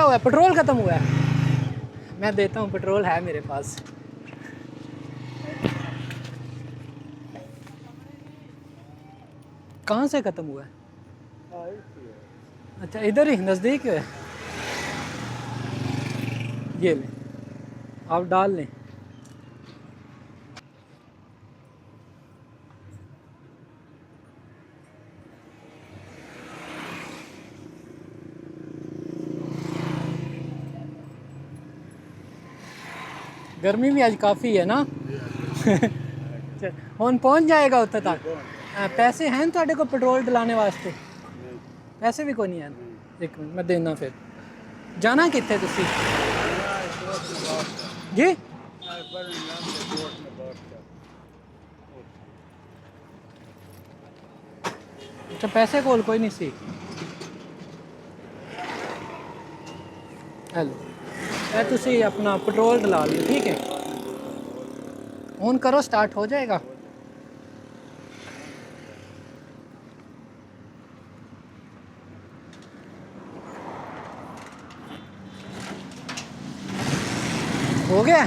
हुआ है? पेट्रोल ख़त्म हुआ है। मैं देता हूँ, पेट्रोल है मेरे पास। कहाँ से ख़त्म हुआ है? अच्छा, इधर ही नज़दीक है। ये लें, आप डाल लें। गर्मी भी आज काफ़ी है ना। हुन पहुँच जाएगा उत्थे तक। पैसे हैं तुहाडे को पेट्रोल डलाने वास्ते? पैसे भी कोई नहीं हैं। एक मिनट मैं देना फिर। जाना कित्थे तुसी जी? अच्छा, पैसे कोल कोई नहीं सी। हेलो, ए तुसी अपना पेट्रोल डला लियो, ठीक है? हुन करो, स्टार्ट हो जाएगा। हो गया?